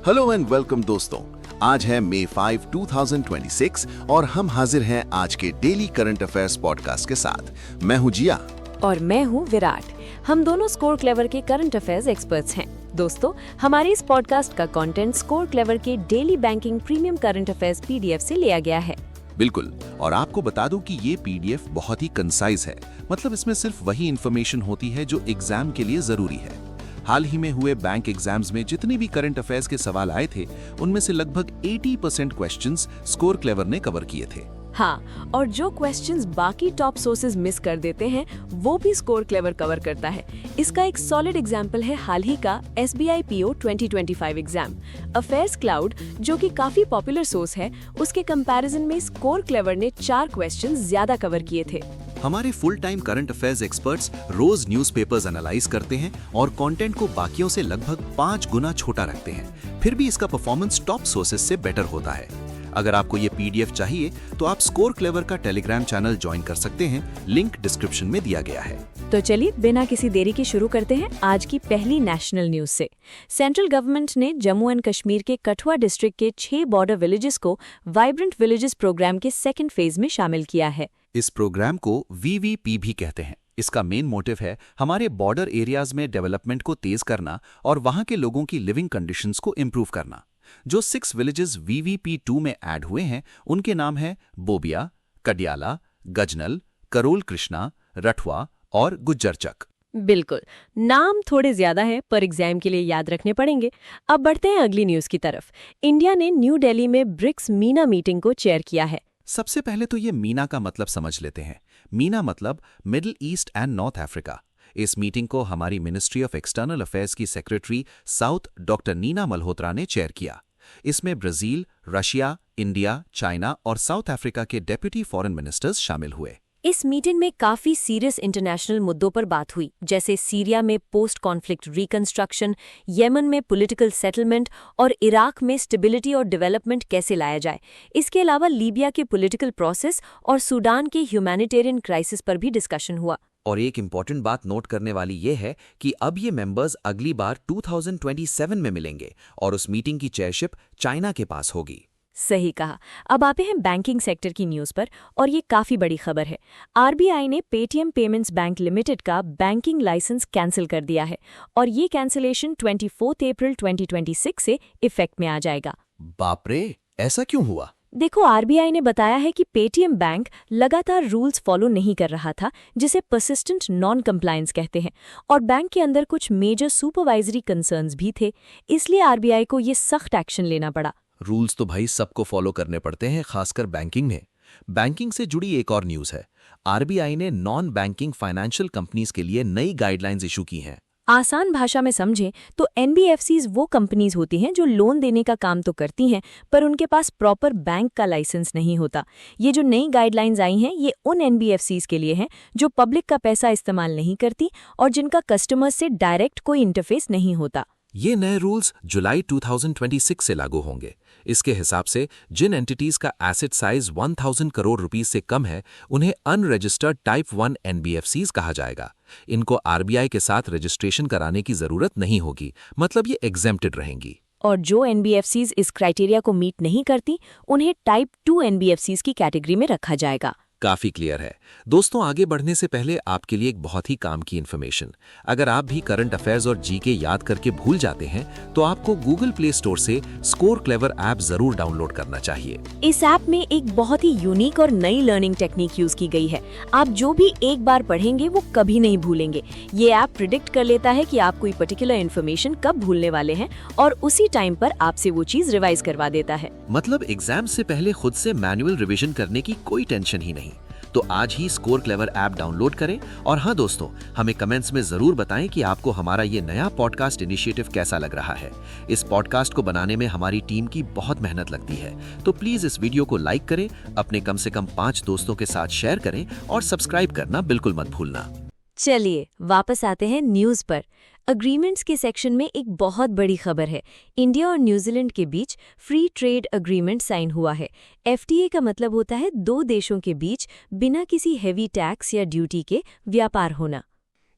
Hello and welcome दोस्तों। आज है मई 5, 2026 और हम हाजिर हैं आज के डेली करंट अफेयर्स पॉडकास्ट के साथ। मैं हूं जिया और मैं हूं विराट। हम दोनों स्कोर क्लेवर के करंट अफेयर्स एक्सपर्ट्स हैं। दोस्तों, हमारे इस पॉडकास्ट का कंटेंट स्कोर क्लेवर के daily banking premium current affairs PDF से लिया गया है। बिल्कुल, और आपको बता दूं कि ये पीडीएफ बहुत ही कंसाइज है। मतलब इसमें सिर्फ वही इन्फॉर्मेशन होती है जो एग्जाम के लिए जरूरी है। हाल ही में हुए बैंक एग्जाम्स में जितने भी करंट अफेयर्स के सवाल आए थे, उनमें से लगभग 80% क्वेश्चंस स्कोर क्लेवर ने कवर किए थे। हाँ, और जो क्वेश्चंस बाकी टॉप सोर्सेज मिस कर देते हैं, वो भी स्कोर क्लेवर कवर करता है। इसका एक सॉलिड एग्जाम्पल है हाल ही का SBI PO 2025 exam. Affairs cloud, जो कि काफी पॉपुलर सोर्स है, उसके कंपैरिजन में स्कोर क्लेवर ने 4 क्वेश्चंस ज्यादा कवर किए थे। हमारे full time current affairs experts रोज न्यूज़पेपर्स एनालाइज करते हैं और कंटेंट को बाकियों से लगभग 5 गुना छोटा रखते हैं। फिर भी इसका परफॉर्मेंस टॉप सोर्सेज से बेटर होता है। अगर आपको ये पीडीएफ चाहिए तो आप स्कोर क्लेवर का टेलीग्राम चैनल ज्वाइन कर सकते हैं। लिंक डिस्क्रिप्शन में दिया गया है। तो चलिए बिना किसी देरी के शुरू करते हैं आज की पहली नेशनल न्यूज से। सेंट्रल गवर्नमेंट ने जम्मू एंड कश्मीर के कठुआ डिस्ट्रिक्ट के 6 बॉर्डर विलेजेस को वाइब्रेंट विलेजेस प्रोग्राम के सेकंड फेज में शामिल किया है। इस प्रोग्राम को VVP भी कहते हैं। इसका मेन मोटिव है हमारे बॉर्डर एरियाज में डेवलपमेंट को तेज करना और वहां के लोगों की लिविंग कंडीशंस को इम्प्रूव करना। जो 6 विलेजेस VVP2 में ऐड हुए हैं, उनके नाम हैं बोबिया, कडियाला, गजनल, करोल कृष्णा, रठवा और गुज्जरचक। बिल्कुल, नाम थोड़े ज्यादा हैं पर एग्जाम के लिए याद रखने पड़ेंगे। अब बढ़ते हैं अगली न्यूज की तरफ। इंडिया ने न्यू दिल्ली में ब्रिक्स मीना मीटिंग को चेयर किया है। सबसे पहले तो ये मीना का मतलब समझ लेते हैं। मीना मतलब middle east and north Africa. इस मीटिंग को हमारी मिनिस्ट्री ऑफ एक्सटर्नल अफेयर्स की secretary south doctor Neena Malhotra ने चेयर किया। इसमें ब्राजील, रशिया, इंडिया, चाइना और साउथ अफ्रीका के डेप्यूटी फॉरेन मिनिस्टर्स शामिल हुए। इस मीटिंग में काफी सीरियस इंटरनेशनल मुद्दों पर बात हुई, जैसे सीरिया में पोस्ट कॉन्फ्लिक्ट रिकंस्ट्रक्शन, येमन में पॉलिटिकल सेटलमेंट और इराक में स्टेबिलिटी और डेवलपमेंट कैसे लाया जाए। इसके अलावा लीबिया के पॉलिटिकल प्रोसेस और सूडान के ह्यूमैनिटेरियन क्राइसिस पर भी डिस्कशन हुआ। और एक इम्पॉर्टेंट बात नोट करने वाली ये है कि अब ये मेंबर्स अगली बार 2027 में मिलेंगे और उस मीटिंग की चेयरशिप चाइना के पास होगी। सही कहा। अब आते हैं बैंकिंग सेक्टर की न्यूज पर, और ये काफी बड़ी खबर है। RBI ने पेटीएम पेमेंट्स बैंक लिमिटेड का बैंकिंग लाइसेंस कैंसिल कर दिया है और ये कैंसिलेशन 24 अप्रैल 2026 से इफेक्ट में आ जाएगा। बाप रे, ऐसा क्यों हुआ? देखो, RBI ने बताया है कि पेटीएम बैंक लगातार रूल्स फॉलो नहीं कर रहा था, जिसे परसिस्टेंट नॉन कंप्लायंस कहते हैं, और बैंक के अंदर कुछ मेजर सुपरवाइजरी कंसर्न्स भी थे। इसलिए RBI को ये सख्त एक्शन लेना पड़ा। रूल्स तो भाई सबको फॉलो करने पड़ते हैं, खासकर बैंकिंग में। बैंकिंग से जुड़ी एक और न्यूज़ है। RBI ने नॉन बैंकिंग फाइनेंशियल कंपनीज के लिए नई गाइडलाइंस इशू की हैं। आसान भाषा में समझें तो NBFCs वो कंपनीज होती हैं जो लोन देने का काम तो करती हैं, पर उनके पास प्रॉपर बैंक का लाइसेंस नहीं होता। ये जो नई गाइडलाइंस आई हैं, ये उन NBFCs के लिए हैं जो पब्लिक का पैसा इस्तेमाल नहीं करती और जिनका कस्टमर्स से डायरेक्ट कोई इंटरफेस नहीं होता। ये नए रूल्स जुलाई 2026 से लागू होंगे। इसके हिसाब से जिन एंटिटीज का एसेट साइज 1000 करोड़ रुपीस से कम है, उन्हें अनरजिस्टर्ड टाइप 1 NBFCs कहा जाएगा। इनको RBI के साथ रजिस्ट्रेशन कराने की जरूरत नहीं होगी, मतलब ये एग्जेम्प्टेड रहेंगी। और जो NBFCs इस क्राइटेरिया को मीट नहीं करती, उन्हें टाइप 2 NBFCs की कैटेगरी में रखा जाएगा। काफी क्लियर है। दोस्तों, आगे बढ़ने से पहले आपके लिए एक बहुत ही काम की इन्फॉर्मेशन। अगर आप भी करंट अफेयर्स और जीके याद करके भूल जाते हैं, तो आपको गूगल प्ले स्टोर से स्कोर क्लेवर ऐप जरूर डाउनलोड करना चाहिए। इस ऐप में एक बहुत ही यूनिक और नई लर्निंग टेक्निक यूज की गई है। आप जो भी एक बार पढ़ेंगे वो कभी नहीं भूलेंगे। ये ऐप प्रिडिक्ट कर लेता है कि आप कोई पर्टिकुलर इन्फॉर्मेशन कब भूलने वाले हैं और उसी टाइम पर आपसे वो चीज रिवाइज करवा देता है। मतलब एग्जाम से पहले खुद से मैनुअल रिवीजन करने की कोई टेंशन ही नहीं। तो आज ही स्कोर क्लेवर ऐप डाउनलोड करें। और हाँ दोस्तों, हमें कमेंट्स में जरूर बताएं कि आपको हमारा ये नया पॉडकास्ट इनिशिएटिव कैसा लग रहा है। इस पॉडकास्ट को बनाने में हमारी टीम की बहुत मेहनत लगती है, तो प्लीज इस वीडियो को लाइक करें, अपने कम से कम 5 दोस्तों के साथ शेयर करें और सब्सक्राइब करना बिल्कुल मत भूलना। चलिए वापस आते हैं न्यूज पर। अग्रीमेंट्स के सेक्शन में एक बहुत बड़ी खबर है। इंडिया और न्यूजीलैंड के बीच फ्री ट्रेड अग्रीमेंट साइन हुआ है। FTA का मतलब होता है 2 देशों के बीच बिना किसी हेवी टैक्स या ड्यूटी के व्यापार होना।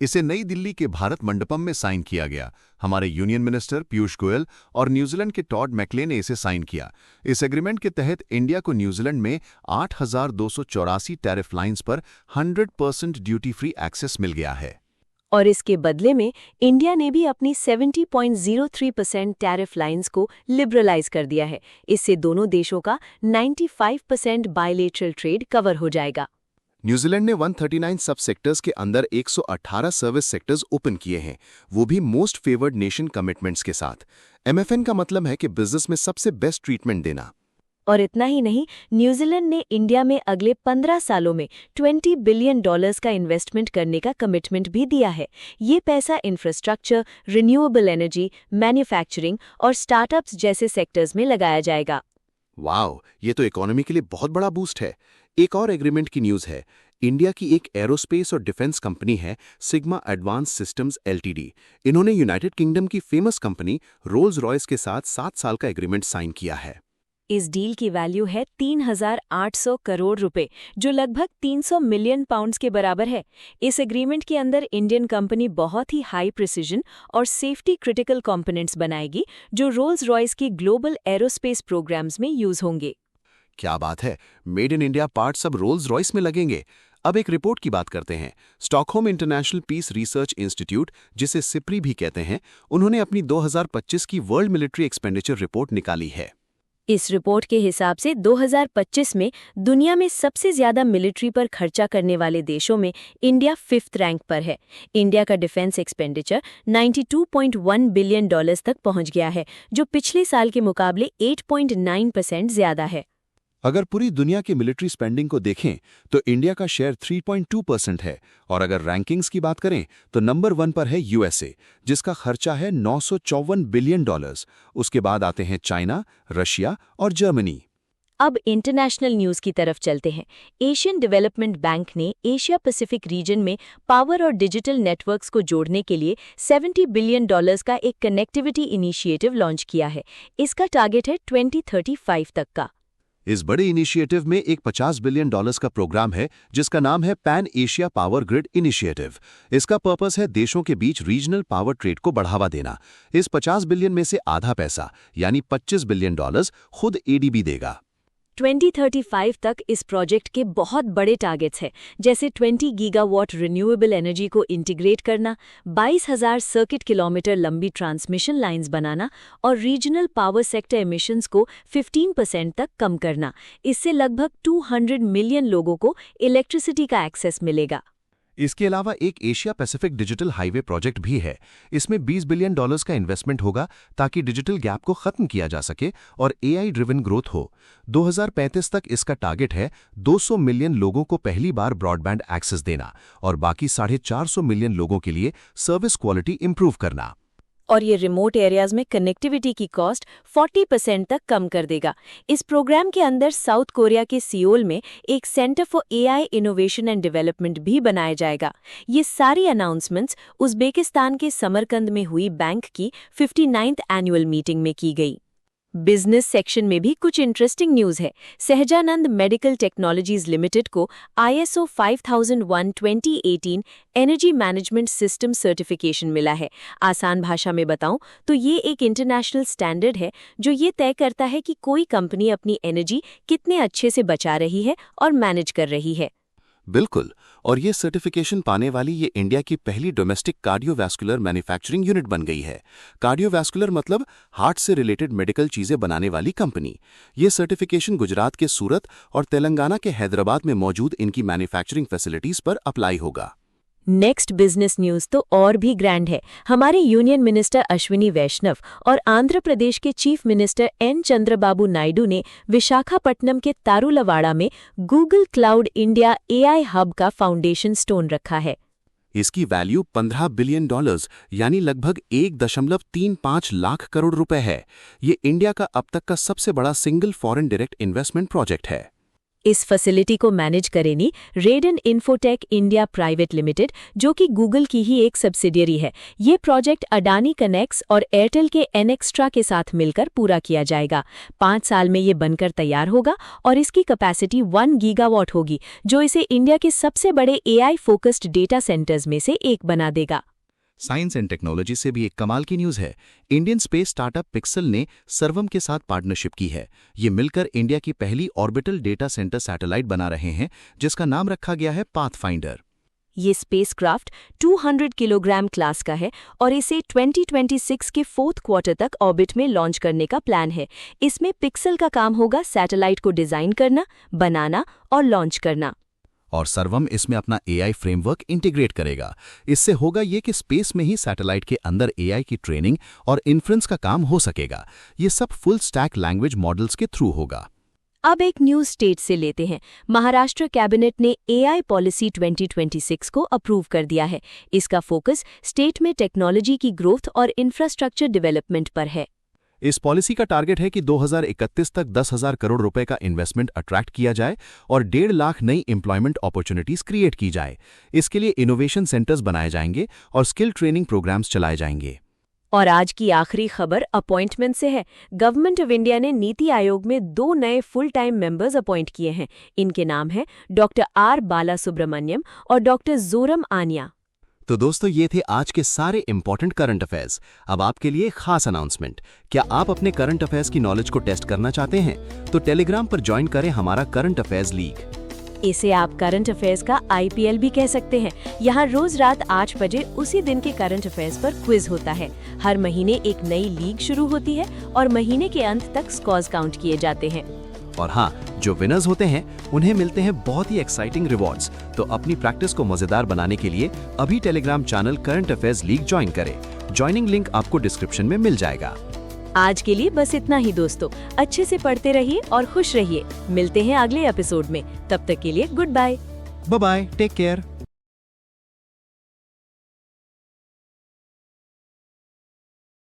इसे नई दिल्ली के भारत मंडपम में साइन किया गया। हमारे यूनियन मिनिस्टर पीयूष गोयल और न्यूजीलैंड के टॉड मैकले ने इसे साइन किया। इस एग्रीमेंट के तहत इंडिया को न्यूजीलैंड में 8,284 टैरिफ लाइंस पर 100% ड्यूटी फ्री एक्सेस मिल गया है। और इसके बदले में इंडिया ने भी अपनी 70.03% टैरिफ लाइंस को लिबरलाइज कर दिया है। इससे दोनों देशों का 95% बायलेटरल ट्रेड कवर हो जाएगा। न्यूजीलैंड ने 139 सब सेक्टर्स के अंदर 118 सर्विस सेक्टर्स ओपन किए हैं, वो भी मोस्ट फेवर्ड नेशन कमिटमेंट्स के साथ। MFN का मतलब है कि बिजनेस में सबसे बेस्ट ट्रीटमेंट देना। और इतना ही नहीं, न्यूजीलैंड ने इंडिया में अगले 15 सालों में $20 बिलियन का इन्वेस्टमेंट करने का कमिटमेंट भी दिया है। ये पैसा इंफ्रास्ट्रक्चर, रिन्यूएबल एनर्जी, मैन्युफैक्चरिंग और स्टार्टअप्स जैसे सेक्टर्स में लगाया जाएगा। वाओ, ये तो इकोनॉमी के लिए बहुत बड़ा बूस्ट है। एक और एग्रीमेंट की न्यूज़ है। इंडिया की एक एरोस्पेस और डिफेंस कंपनी है सिग्मा एडवांस सिस्टम्स LTD। इन्होंने यूनाइटेड किंगडम की फेमस कंपनी रोल्स रॉयस के साथ 7 साल का एग्रीमेंट साइन किया है। इस डील की वैल्यू है 3,800 करोड़ रुपए, जो लगभग 300 मिलियन पाउंड्स के बराबर है। इस एग्रीमेंट के अंदर इंडियन कंपनी बहुत ही हाई प्रिसिजन और सेफ्टी क्रिटिकल कंपोनेंट्स बनाएगी, जो रोल्स रॉयस की ग्लोबल एरोस्पेस प्रोग्राम्स में यूज होंगे। क्या बात है, मेड इन इंडिया पार्ट्स अब रोल्स रॉयस में लगेंगे। अब एक रिपोर्ट की बात करते हैं। Stockholm International Peace Research Institute, जिसे सिप्री भी कहते हैं, उन्होंने अपनी 2025 की वर्ल्ड मिलिट्री एक्सपेंडिचर रिपोर्ट निकाली है। इस रिपोर्ट के हिसाब से 2025 में दुनिया में सबसे ज्यादा मिलिट्री पर खर्चा करने वाले देशों में इंडिया 5th रैंक पर है। इंडिया का डिफेंस एक्सपेंडिचर $92.1 बिलियन तक पहुंच गया है, जो पिछले साल के मुकाबले 8.9% ज्यादा है। अगर पूरी दुनिया की मिलिट्री स्पेंडिंग को देखें तो इंडिया का शेयर 3.2% है, और अगर रैंकिंग्स की बात करें तो नंबर 1 पर है USA, जिसका खर्चा है $954 बिलियन। उसके बाद आते हैं चाइना, रशिया और जर्मनी। अब इंटरनेशनल न्यूज की तरफ चलते हैं। एशियन डेवलपमेंट बैंक ने एशिया पैसिफिक रीजन में पावर और डिजिटल नेटवर्क्स को जोड़ने के लिए $70 बिलियन का एक कनेक्टिविटी इनिशिएटिव लॉन्च किया है। इसका टारगेट है 2035 तक का। इस बड़े इनिशिएटिव में एक $50 बिलियन का प्रोग्राम है, जिसका नाम है pan Asia power grid initiative. इसका पर्पस है देशों के बीच रीजनल पावर ट्रेड को बढ़ावा देना। इस 50 बिलियन में से आधा पैसा यानी $25 बिलियन खुद ADB देगा। 2035 तक इस प्रोजेक्ट के बहुत बड़े टारगेट्स हैं, जैसे 20 गीगावाट रिन्यूएबल एनर्जी को इंटीग्रेट करना, 22,000 सर्किट किलोमीटर लंबी ट्रांसमिशन लाइंस बनाना और रीजनल पावर सेक्टर एमिशंस को 15% तक कम करना। इससे लगभग 200 मिलियन लोगों को इलेक्ट्रिसिटी का एक्सेस मिलेगा। इसके अलावा एक Asia Pacific digital highway project भी है। इसमें $20 बिलियन का इन्वेस्टमेंट होगा ताकि डिजिटल गैप को खत्म किया जा सके और AI ड्रिवन ग्रोथ हो। 2035 तक इसका टारगेट है 200 मिलियन लोगों को पहली बार ब्रॉडबैंड एक्सेस देना और बाकी 450 मिलियन लोगों के लिए सर्विस क्वालिटी इंप्रूव करना। और ये रिमोट एरियाज में कनेक्टिविटी की कॉस्ट 40% तक कम कर देगा। इस प्रोग्राम के अंदर साउथ कोरिया के सियोल में एक centre for AI innovation and development भी बनाया जाएगा। ये सारी अनाउंसमेंट्स उज़्बेकिस्तान के समरकंद में हुई बैंक की 59th एनुअल मीटिंग में की गई। बिजनेस सेक्शन में भी कुछ इंटरेस्टिंग न्यूज़ है। सहजानंद मेडिकल टेक्नोलॉजीज लिमिटेड को ISO 5001:2018 energy management system certification मिला है। आसान भाषा में बताऊं तो ये एक इंटरनेशनल स्टैंडर्ड है जो ये तय करता है कि कोई कंपनी अपनी एनर्जी कितने अच्छे से बचा रही है और मैनेज कर रही है। बिल्कुल, और ये सर्टिफिकेशन पाने वाली ये इंडिया की पहली डोमेस्टिक कार्डियोवैस्कुलर मैन्युफैक्चरिंग यूनिट बन गई है। कार्डियोवैस्कुलर मतलब हार्ट से रिलेटेड मेडिकल चीजें बनाने वाली कंपनी। ये सर्टिफिकेशन गुजरात के सूरत और तेलंगाना के हैदराबाद में मौजूद इनकी मैन्युफैक्चरिंग फैसिलिटीज पर अप्लाई होगा। नेक्स्ट बिजनेस न्यूज तो और भी ग्रैंड है। हमारे यूनियन मिनिस्टर अश्विनी वैष्णव और आंध्र प्रदेश के chief minister N. Chandrababu Naidu ने विशाखापट्टनम के तारुलवाड़ा में Google cloud India AI hub का फाउंडेशन स्टोन रखा है। इसकी वैल्यू $15 बिलियन यानी लगभग 1.35 लाख करोड़ रुपए है। ये इंडिया का अब तक का सबसे बड़ा single foreign direct investment project है। इस फैसिलिटी को मैनेज करेनी रेडन इन्फोटेक इंडिया प्राइवेट लिमिटेड, जो कि गूगल की ही एक सब्सिडियरी है। ये प्रोजेक्ट अडानी कनेक्स और एयरटेल के एनएक्स्ट्रा के साथ मिलकर पूरा किया जाएगा। 5 साल में ये बनकर तैयार होगा और इसकी कैपेसिटी 1 गीगावाट होगी, जो इसे इंडिया के सबसे बड़े एआई फोकस्ड डेटा सेंटर्स में से एक बना देगा। साइंस एंड टेक्नोलॉजी से भी एक कमाल की न्यूज़ है। इंडियन स्पेस स्टार्टअप पिक्सल ने सर्वम के साथ पार्टनरशिप की है। ये मिलकर इंडिया की पहली ऑर्बिटल डेटा सेंटर सैटेलाइट बना रहे हैं, जिसका नाम रखा गया है पाथफाइंडर। ये स्पेसक्राफ्ट 200 किलोग्राम क्लास का है और इसे 2026 के 4th क्वार्टर तक ऑर्बिट में लॉन्च करने का प्लान है। इसमें पिक्सल का काम होगा सैटेलाइट को डिजाइन करना, बनाना और लॉन्च करना। और सर्वम इसमें अपना एआई फ्रेमवर्क इंटीग्रेट करेगा। इससे होगा ये कि स्पेस में ही सैटेलाइट के अंदर एआई की ट्रेनिंग और इन्फ्रेंस का काम हो सकेगा। ये सब फुल स्टैक लैंग्वेज मॉडल्स के थ्रू होगा। अब एक न्यूज स्टेट से लेते हैं। महाराष्ट्र कैबिनेट ने एआई पॉलिसी 2026 को अप्रूव कर दिया है। इसका फोकस स्टेट में टेक्नोलॉजी की ग्रोथ और इंफ्रास्ट्रक्चर डेवलपमेंट पर है। इस पॉलिसी का टारगेट है कि 2031 तक 10,000 करोड़ रुपए का इन्वेस्टमेंट अट्रैक्ट किया जाए और 1.5 लाख नई एम्प्लॉयमेंट अपॉर्चुनिटीज क्रिएट की जाए। इसके लिए इनोवेशन सेंटर्स बनाए जाएंगे और स्किल ट्रेनिंग प्रोग्राम्स चलाए जाएंगे। और आज की आखिरी खबर अपॉइंटमेंट से है। गवर्नमेंट ऑफ इंडिया ने नीति आयोग में 2 नए फुल टाइम मेंबर्स अपॉइंट किए हैं। इनके नाम हैं डॉक्टर आर बालासुब्रमण्यम और डॉक्टर जोरम आनिया। तो दोस्तों, ये थे आज के सारे इंपॉर्टेंट करंट अफेयर्स। अब आपके लिए खास अनाउंसमेंट। क्या आप अपने करंट अफेयर्स की नॉलेज को टेस्ट करना चाहते हैं? तो टेलीग्राम पर ज्वाइन करें हमारा करंट अफेयर्स लीग। इसे आप करंट अफेयर्स का आईपीएल भी कह सकते हैं। यहाँ रोज रात 8 बजे उसी दिन के करंट अफेयर्स पर क्विज होता है। हर महीने एक नई लीग शुरू होती है और महीने के अंत तक स्कोर्स काउंट किए जाते हैं। और हाँ, जो विनर्स होते हैं उन्हें मिलते हैं बहुत ही एक्साइटिंग रिवॉर्ड्स। तो अपनी प्रैक्टिस को मजेदार बनाने के लिए अभी Telegram channel current affairs league join करें। ज्वाइनिंग लिंक आपको डिस्क्रिप्शन में मिल जाएगा। आज के लिए बस इतना ही दोस्तों। अच्छे से पढ़ते रहिए और खुश रहिए। मिलते हैं अगले एपिसोड में। तब तक के लिए good bye. Bye bye, take care.